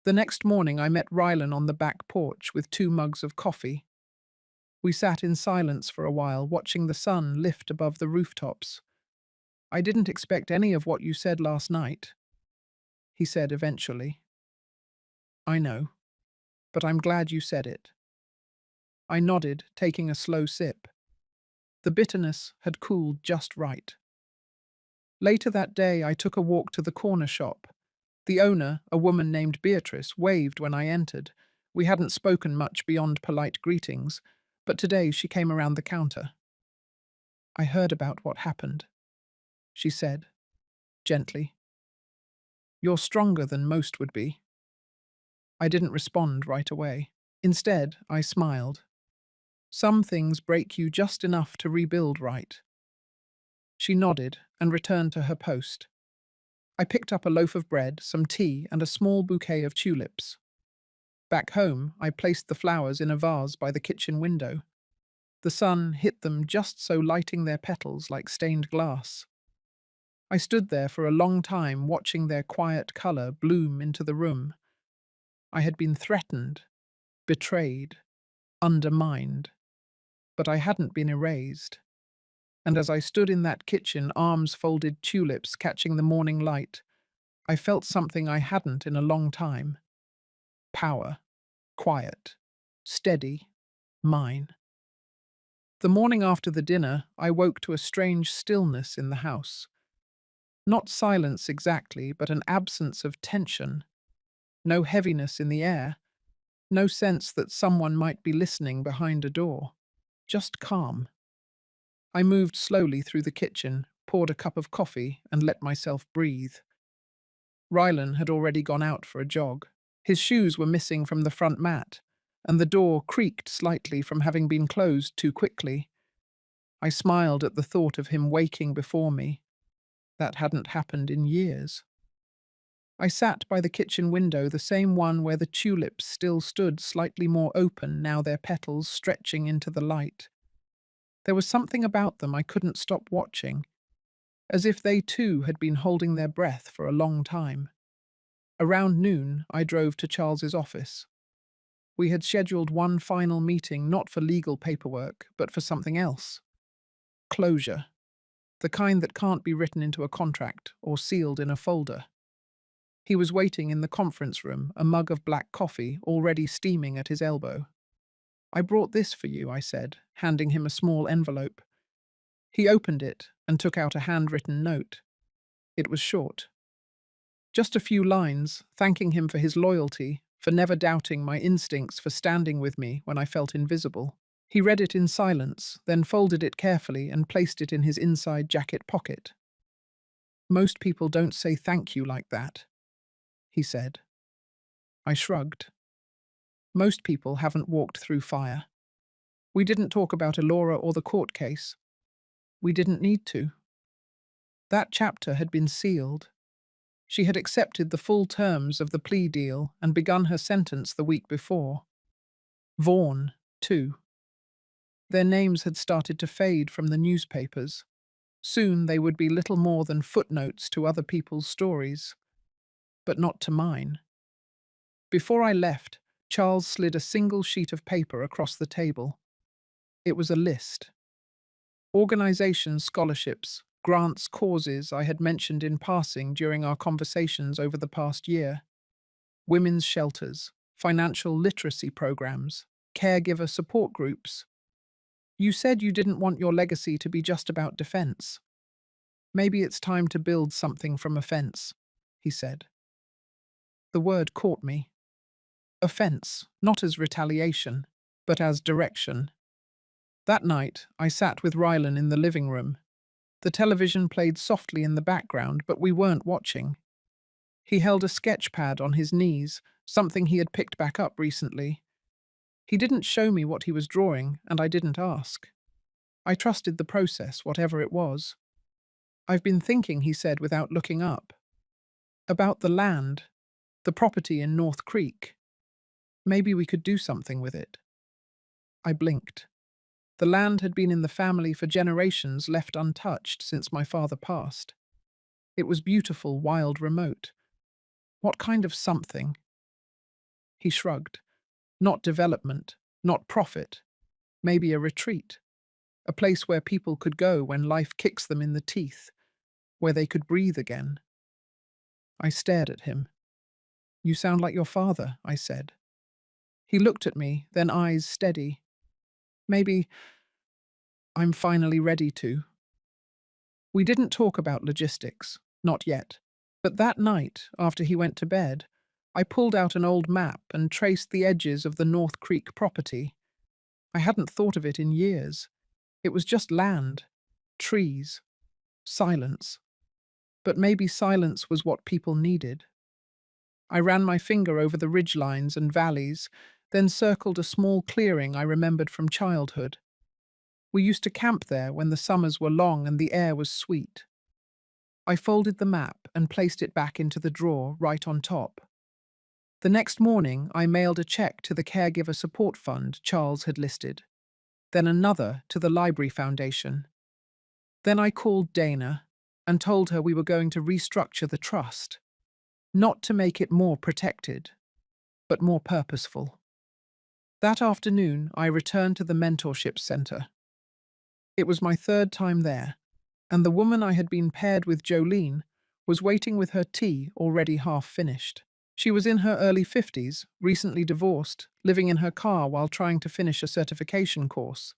The next morning I met Rylan on the back porch with 2 mugs of coffee. We sat in silence for a while, watching the sun lift above the rooftops. "I didn't expect any of what you said last night," he said eventually. "I know, but I'm glad you said it." I nodded, taking a slow sip. The bitterness had cooled just right. Later that day, I took a walk to the corner shop. The owner, a woman named Beatrice, waved when I entered. We hadn't spoken much beyond polite greetings, but today she came around the counter. "I heard about what happened," she said, gently. "You're stronger than most would be." I didn't respond right away. Instead, I smiled. Some things break you just enough to rebuild right. She nodded and returned to her post. I picked up a loaf of bread, some tea, and a small bouquet of tulips. Back home, I placed the flowers in a vase by the kitchen window. The sun hit them just so, lighting their petals like stained glass. I stood there for a long time, watching their quiet color bloom into the room. I had been threatened, betrayed, undermined, but I hadn't been erased. And as I stood in that kitchen, arms folded, tulips catching the morning light, I felt something I hadn't in a long time. Power. Quiet. Steady. Mine. The morning after the dinner, I woke to a strange stillness in the house. Not silence exactly, but an absence of tension. No heaviness in the air. No sense that someone might be listening behind a door. Just calm. I moved slowly through the kitchen, poured a cup of coffee, and let myself breathe. Rylan had already gone out for a jog. His shoes were missing from the front mat, and the door creaked slightly from having been closed too quickly. I smiled at the thought of him waking before me. That hadn't happened in years. I sat by the kitchen window, the same one where the tulips still stood, slightly more open, now their petals stretching into the light. There was something about them I couldn't stop watching, as if they too had been holding their breath for a long time. Around noon, I drove to Charles's office. We had scheduled one final meeting not for legal paperwork, but for something else. Closure. The kind that can't be written into a contract or sealed in a folder. He was waiting in the conference room, a mug of black coffee already steaming at his elbow. "I brought this for you," I said, handing him a small envelope. He opened it and took out a handwritten note. It was short. Just a few lines, thanking him for his loyalty, for never doubting my instincts, for standing with me when I felt invisible. He read it in silence, then folded it carefully and placed it in his inside jacket pocket. "Most people don't say thank you like that," he said. I shrugged. Most people haven't walked through fire. We didn't talk about Elora or the court case. We didn't need to. That chapter had been sealed. She had accepted the full terms of the plea deal and begun her sentence the week before. Vaughan, too. Their names had started to fade from the newspapers. Soon they would be little more than footnotes to other people's stories, but not to mine. Before I left, Charles slid a single sheet of paper across the table. It was a list. Organizations, scholarships, grants, causes I had mentioned in passing during our conversations over the past year. Women's shelters, financial literacy programs, caregiver support groups. "You said you didn't want your legacy to be just about defense. Maybe it's time to build something from offense," he said. The word caught me. Offense, not as retaliation, but as direction. That night, I sat with Rylan in the living room. The television played softly in the background, but we weren't watching. He held a sketch pad on his knees, something he had picked back up recently. He didn't show me what he was drawing, and I didn't ask. I trusted the process, whatever it was. "I've been thinking," he said without looking up, "about the land, the property in North Creek. Maybe we could do something with it." I blinked. The land had been in the family for generations, left untouched since my father passed. It was beautiful, wild, remote. What kind of something? He shrugged. Not development, not profit. Maybe a retreat. A place where people could go when life kicks them in the teeth, where they could breathe again. I stared at him. "You sound like your father," I said. He looked at me, then eyes steady. "Maybe I'm finally ready to." We didn't talk about logistics, not yet. But that night, after he went to bed, I pulled out an old map and traced the edges of the North Creek property. I hadn't thought of it in years. It was just land, trees, silence. But maybe silence was what people needed. I ran my finger over the ridgelines and valleys, then circled a small clearing I remembered from childhood. We used to camp there when the summers were long and the air was sweet. I folded the map and placed it back into the drawer right on top. The next morning, I mailed a check to the Caregiver Support Fund Charles had listed, then another to the Library Foundation. Then I called Dana and told her we were going to restructure the trust, not to make it more protected, but more purposeful. That afternoon, I returned to the Mentorship Center. It was my third time there, and the woman I had been paired with, Jolene, was waiting with her tea already half finished. She was in her early 50s, recently divorced, living in her car while trying to finish a certification course.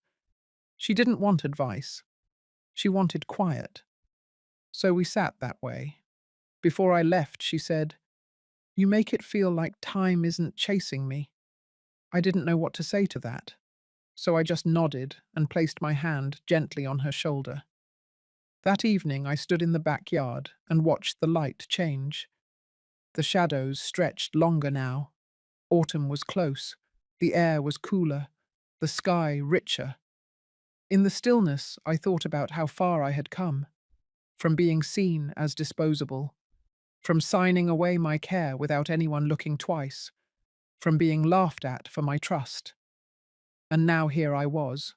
She didn't want advice. She wanted quiet. So we sat that way. Before I left, she said, "You make it feel like time isn't chasing me." I didn't know what to say to that, so I just nodded and placed my hand gently on her shoulder. That evening I stood in the backyard and watched the light change. The shadows stretched longer now. Autumn was close. The air was cooler. The sky richer. In the stillness, I thought about how far I had come. From being seen as disposable. From signing away my care without anyone looking twice. From being laughed at for my trust. And now here I was.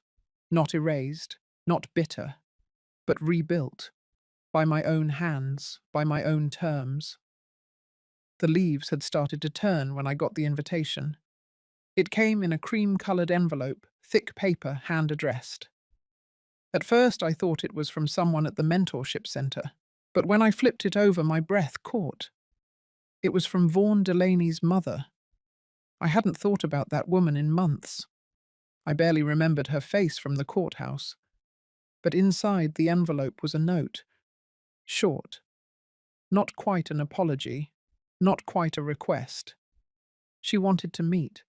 Not erased, not bitter, but rebuilt. By my own hands, by my own terms. The leaves had started to turn when I got the invitation. It came in a cream-colored envelope, thick paper, hand-addressed. At first I thought it was from someone at the mentorship center, but when I flipped it over, my breath caught. It was from Vaughan Delaney's mother. I hadn't thought about that woman in months. I barely remembered her face from the courthouse. But inside the envelope was a note. Short. Not quite an apology. Not quite a request. She wanted to meet.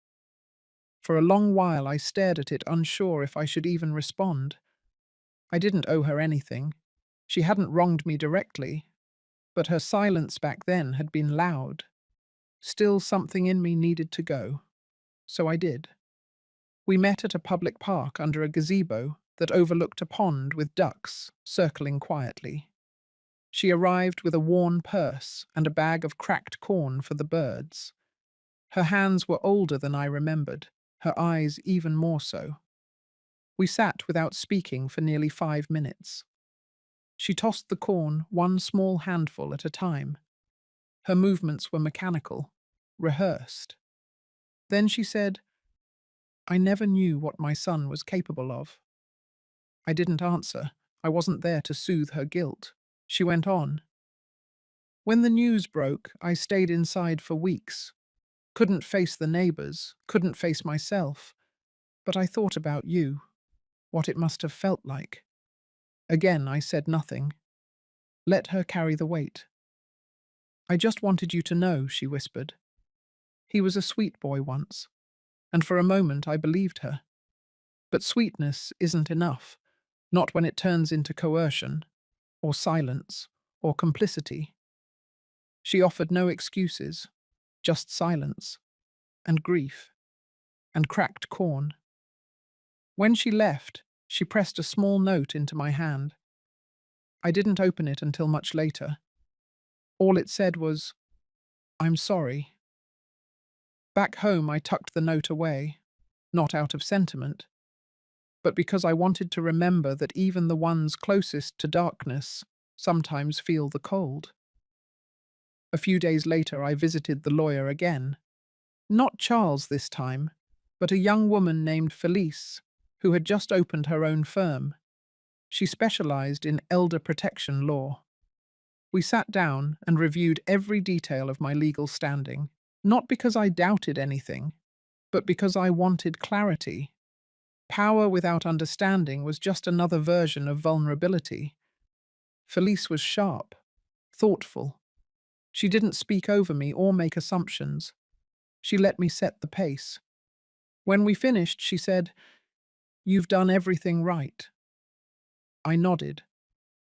For a long while I stared at it, unsure if I should even respond. I didn't owe her anything. She hadn't wronged me directly, but her silence back then had been loud. Still, something in me needed to go. So I did. We met at a public park under a gazebo that overlooked a pond with ducks circling quietly. She arrived with a worn purse and a bag of cracked corn for the birds. Her hands were older than I remembered, her eyes even more so. We sat without speaking for nearly 5 minutes. She tossed the corn one small handful at a time. Her movements were mechanical, rehearsed. Then she said, "I never knew what my son was capable of." I didn't answer. I wasn't there to soothe her guilt. She went on. "When the news broke, I stayed inside for weeks. Couldn't face the neighbors, couldn't face myself. But I thought about you, what it must have felt like." Again, I said nothing. Let her carry the weight. "I just wanted you to know," she whispered. "He was a sweet boy once." And for a moment I believed her. But sweetness isn't enough, not when it turns into coercion, or silence, or complicity. She offered no excuses, just silence, and grief, and cracked corn. When she left, she pressed a small note into my hand. I didn't open it until much later. All it said was, "I'm sorry." Back home, I tucked the note away, not out of sentiment, but because I wanted to remember that even the ones closest to darkness sometimes feel the cold. A few days later, I visited the lawyer again. Not Charles this time, but a young woman named Felice, who had just opened her own firm. She specialized in elder protection law. We sat down and reviewed every detail of my legal standing, not because I doubted anything, but because I wanted clarity. Power without understanding was just another version of vulnerability. Felice was sharp, thoughtful. She didn't speak over me or make assumptions. She let me set the pace. When we finished, she said, "You've done everything right." I nodded.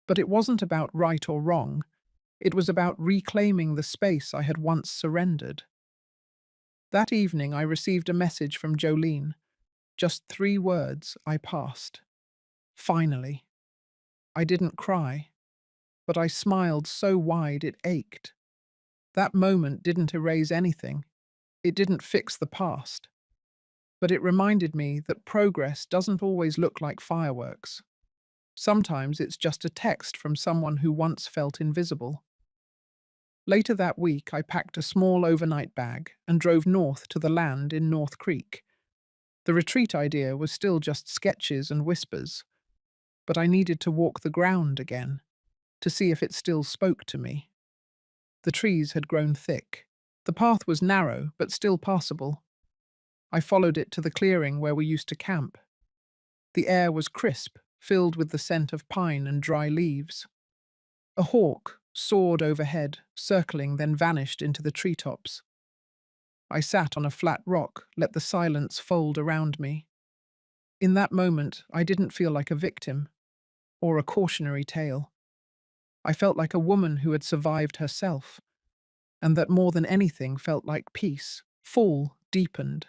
But it wasn't about right or wrong. It was about reclaiming the space I had once surrendered. That evening, I received a message from Jolene. Just 3 words I passed. Finally. I didn't cry, but I smiled so wide it ached. That moment didn't erase anything. It didn't fix the past. But it reminded me that progress doesn't always look like fireworks. Sometimes it's just a text from someone who once felt invisible. Later that week, I packed a small overnight bag and drove north to the land in North Creek. The retreat idea was still just sketches and whispers, but I needed to walk the ground again, to see if it still spoke to me. The trees had grown thick. The path was narrow, but still passable. I followed it to the clearing where we used to camp. The air was crisp, filled with the scent of pine and dry leaves. A hawk soared overhead, circling, then vanished into the treetops. I sat on a flat rock, let the silence fold around me. In that moment, I didn't feel like a victim, or a cautionary tale. I felt like a woman who had survived herself, and that more than anything felt like peace. Fall deepened.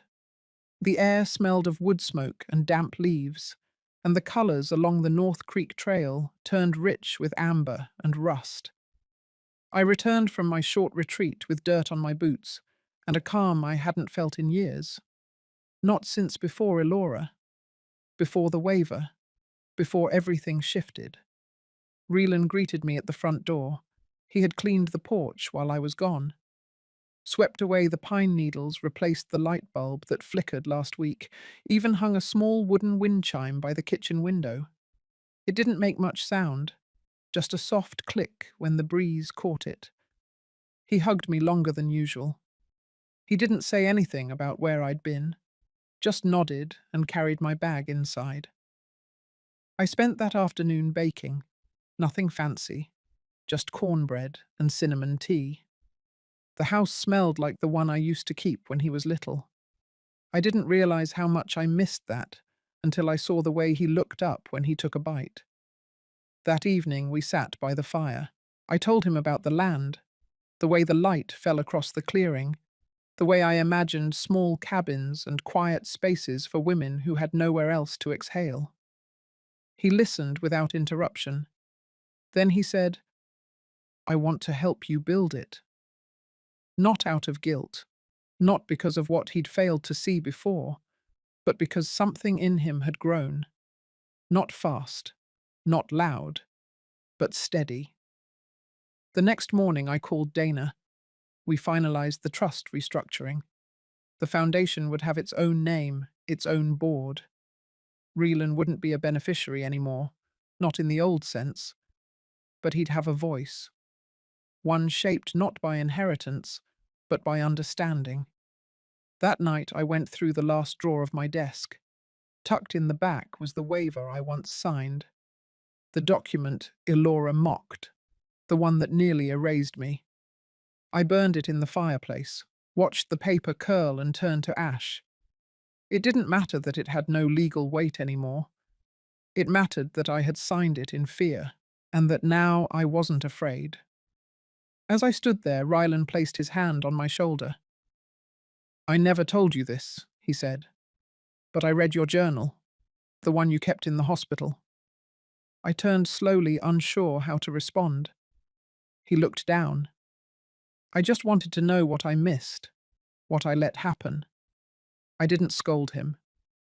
The air smelled of wood smoke and damp leaves, and the colors along the North Creek Trail turned rich with amber and rust. I returned from my short retreat with dirt on my boots and a calm I hadn't felt in years. Not since before Elora, before the waiver, before everything shifted. Reelan greeted me at the front door. He had cleaned the porch while I was gone. swept away the pine needles, replaced the light bulb that flickered last week, even hung a small wooden wind chime by the kitchen window. It didn't make much sound, just a soft click when the breeze caught it. He hugged me longer than usual. He didn't say anything about where I'd been, just nodded and carried my bag inside. I spent that afternoon baking, nothing fancy, just cornbread and cinnamon tea. The house smelled like the one I used to keep when he was little. I didn't realize how much I missed that until I saw the way he looked up when he took a bite. That evening we sat by the fire. I told him about the land, the way the light fell across the clearing, the way I imagined small cabins and quiet spaces for women who had nowhere else to exhale. He listened without interruption. Then he said, "I want to help you build it." Not out of guilt, not because of what he'd failed to see before, but because something in him had grown. Not fast, not loud, but steady. The next morning I called Dana. We finalized the trust restructuring. The foundation would have its own name, its own board. Reelan wouldn't be a beneficiary anymore, not in the old sense, but he'd have a voice. One shaped not by inheritance, but by understanding. That night I went through the last drawer of my desk. Tucked in the back was the waiver I once signed. The document Elora mocked, the one that nearly erased me. I burned it in the fireplace, watched the paper curl and turn to ash. It didn't matter that it had no legal weight anymore. It mattered that I had signed it in fear, and that now I wasn't afraid. As I stood there, Rylan placed his hand on my shoulder. "I never told you this," he said, "but I read your journal, the one you kept in the hospital." I turned slowly, unsure how to respond. He looked down. I just wanted to know what I missed, what I let happen. I didn't scold him.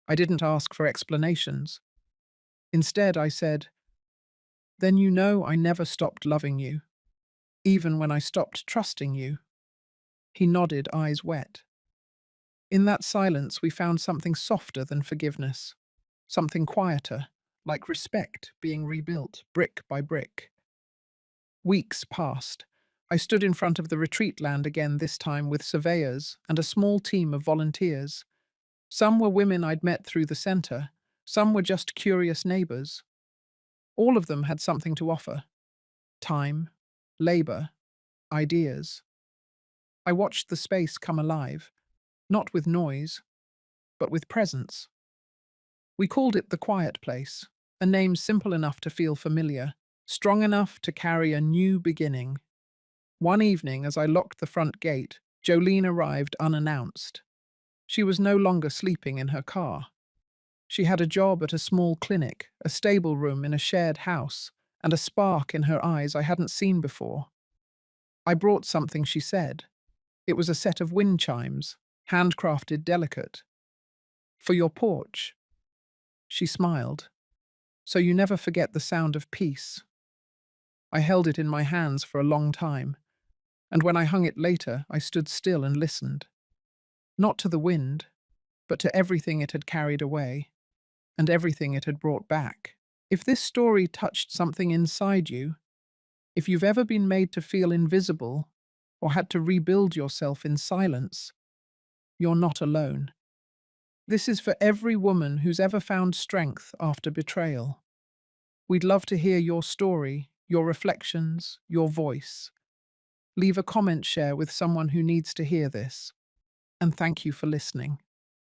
I didn't ask for explanations. Instead, I said, "Then you know I never stopped loving you, even when I stopped trusting you." He nodded, eyes wet. In that silence, we found something softer than forgiveness, something quieter, like respect being rebuilt brick by brick. Weeks passed. I stood in front of the retreat land again, this time with surveyors and a small team of volunteers. Some were women I'd met through the center, some were just curious neighbors. All of them had something to offer: time, labor, ideas. I watched the space come alive, not with noise, but with presence. We called it the Quiet Place, a name simple enough to feel familiar, strong enough to carry a new beginning. One evening, as I locked the front gate, Jolene arrived unannounced. She was no longer sleeping in her car. She had a job at a small clinic, a stable room in a shared house, and a spark in her eyes I hadn't seen before. "I brought something," she said. It was a set of wind chimes, handcrafted, delicate. "For your porch." She smiled. "So you never forget the sound of peace." I held it in my hands for a long time, and when I hung it later, I stood still and listened. Not to the wind, but to everything it had carried away, and everything it had brought back. If this story touched something inside you, if you've ever been made to feel invisible or had to rebuild yourself in silence, you're not alone. This is for every woman who's ever found strength after betrayal. We'd love to hear your story, your reflections, your voice. Leave a comment, share with someone who needs to hear this. And thank you for listening.